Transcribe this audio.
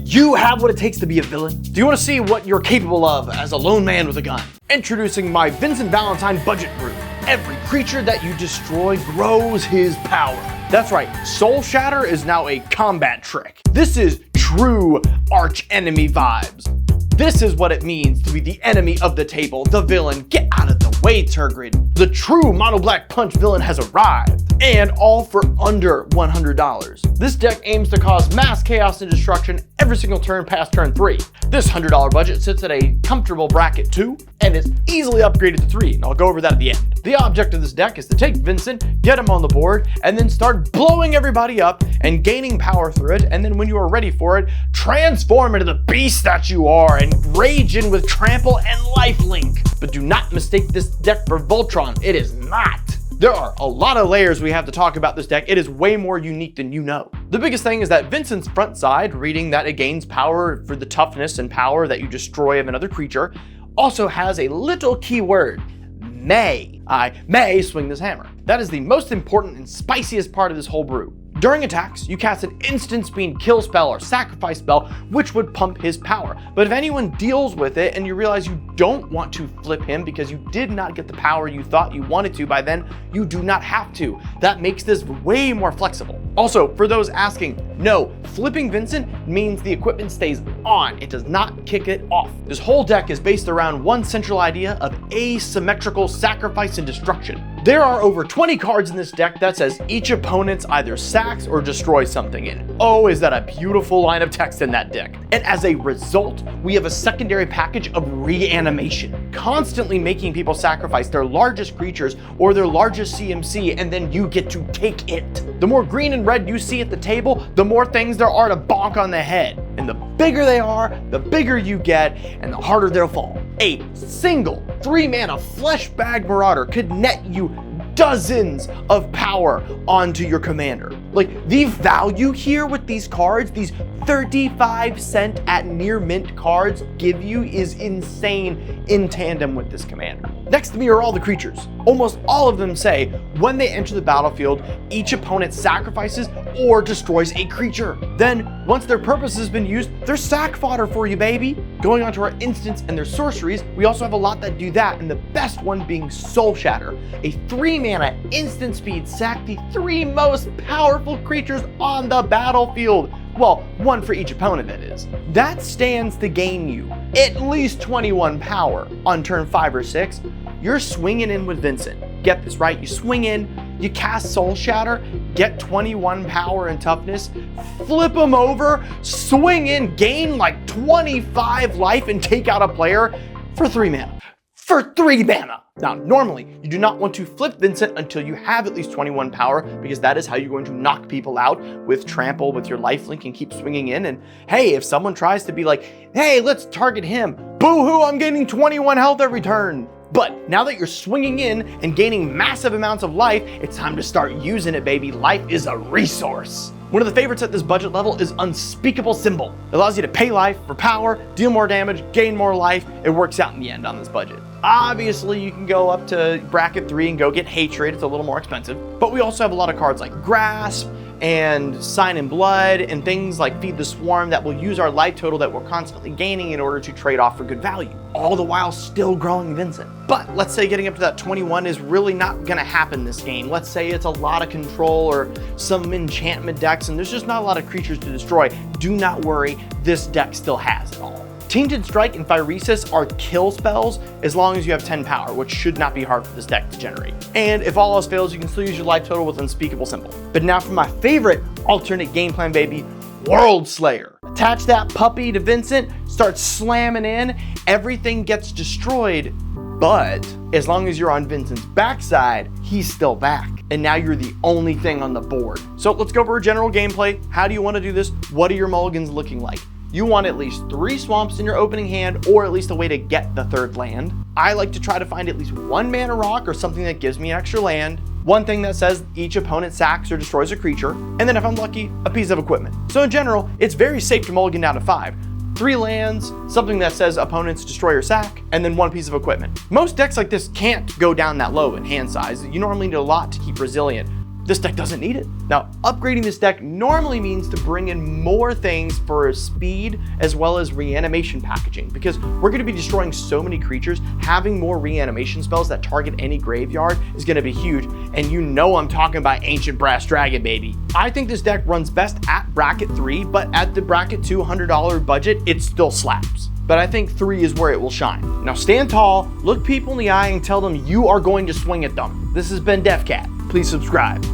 you have what it takes to be a villain? Do you want to see what you're capable of as a lone man with a gun? Introducing my Vincent Valentine budget brew. Every creature that you destroy grows his power. That's right, Soul Shatter is now a combat trick. This is true arch enemy vibes. This is what it means to be the enemy of the table, the villain. Get out of the way, Turgid. The true mono black punch villain has arrived, and all for under $100. This deck aims to cause mass chaos and destruction every single turn past turn 3. This $100 budget sits at a comfortable bracket 2, and is easily upgraded to 3, and I'll go over that at the end. The object of this deck is to take Vincent, get him on the board, and then start blowing everybody up and gaining power through it, and then when you are ready for it, transform into the beast that you are and rage in with Trample and Lifelink. But do not mistake this deck for Voltron, it is not. There are a lot of layers we have to talk about this deck. It is way more unique than you know. The biggest thing is that Vincent's front side, reading that it gains power for the toughness and power that you destroy of another creature, also has a little keyword, may. I may swing this hammer. That is the most important and spiciest part of this whole brew. During attacks, you cast an instant speed kill spell or sacrifice spell, which would pump his power. But if anyone deals with it and you realize you don't want to flip him because you did not get the power you thought you wanted to by then, you do not have to. That makes this way more flexible. Also, for those asking, no, flipping Vincent means the equipment stays on. It does not kick it off. This whole deck is based around one central idea of asymmetrical sacrifice and destruction. There are over 20 cards in this deck that says each opponent's either sacks or destroys something in it. Oh, is that a beautiful line of text in that deck. And as a result, we have a secondary package of reanimation, constantly making people sacrifice their largest creatures or their largest CMC, and then you get to take it. The more green and red you see at the table, the more things there are to bonk on the head. And the bigger they are, the bigger you get, and the harder they'll fall. A single 3-mana Fleshbag Marauder could net you dozens of power onto your commander. Like, the value here with these cards, these 35-cent at near mint cards give you is insane in tandem with this commander. Next to me are all the creatures. Almost all of them say when they enter the battlefield, each opponent sacrifices or destroys a creature. Then, once their purpose has been used, they're sack fodder for you, baby. Going on to our instants and their sorceries, we also have a lot that do that, and the best one being Soul Shatter, a 3-mana instant speed sack the 3 most powerful creatures on the battlefield. Well, one for each opponent, that is. That stands to gain you at least 21 power on turn 5 or 6. You're swinging in with Vincent. Get this right, you swing in, you cast Soul Shatter, get 21 power and toughness, flip them over, swing in, gain like 25 life, and take out a player for 3 mana. For 3 mana! Now, normally, you do not want to flip Vincent until you have at least 21 power, because that is how you're going to knock people out with Trample, with your lifelink, and keep swinging in. And hey, if someone tries to be like, hey, let's target him, boo-hoo, I'm gaining 21 health every turn. But now that you're swinging in and gaining massive amounts of life, it's time to start using it, baby. Life is a resource. One of the favorites at this budget level is Unspeakable Symbol. It allows you to pay life for power, deal more damage, gain more life. It works out in the end on this budget. Obviously, you can go up to bracket 3 and go get Hatred. It's a little more expensive. But we also have a lot of cards like Grasp and Sign in Blood and things like Feed the Swarm that will use our life total that we're constantly gaining in order to trade off for good value, all the while still growing Vincent. But let's say getting up to that 21 is really not gonna happen this game. Let's say it's a lot of control or some enchantment decks and there's just not a lot of creatures to destroy. Do not worry, this deck still has it all. Tainted Strike and Phyresis are kill spells as long as you have 10 power, which should not be hard for this deck to generate. And if all else fails, you can still use your life total with Unspeakable Symbol. But now for my favorite alternate game plan, baby, World Slayer. Attach that puppy to Vincent, start slamming in, everything gets destroyed, but as long as you're on Vincent's backside, he's still back. And now you're the only thing on the board. So let's go over a general gameplay. How do you want to do this? What are your mulligans looking like? You want at least 3 swamps in your opening hand, or at least a way to get the 3rd land. I like to try to find at least 1 mana rock or something that gives me an extra land, one thing that says each opponent sacks or destroys a creature, and then if I'm lucky, a piece of equipment. So in general, it's very safe to mulligan down to 5. 3 lands, something that says opponents destroy or sack, and then 1 piece of equipment. Most decks like this can't go down that low in hand size. You normally need a lot to keep resilient. this deck doesn't need it. Now, upgrading this deck normally means to bring in more things for speed as well as reanimation packaging, because we're going to be destroying so many creatures. Having more reanimation spells that target any graveyard is going to be huge, and you know I'm talking about Ancient Brass Dragon, baby. I think this deck runs best at bracket 3, but at the bracket $200 budget, it still slaps. But I think 3 is where it will shine. Now stand tall, look people in the eye, and tell them you are going to swing at them. This has been DefCat. Please subscribe.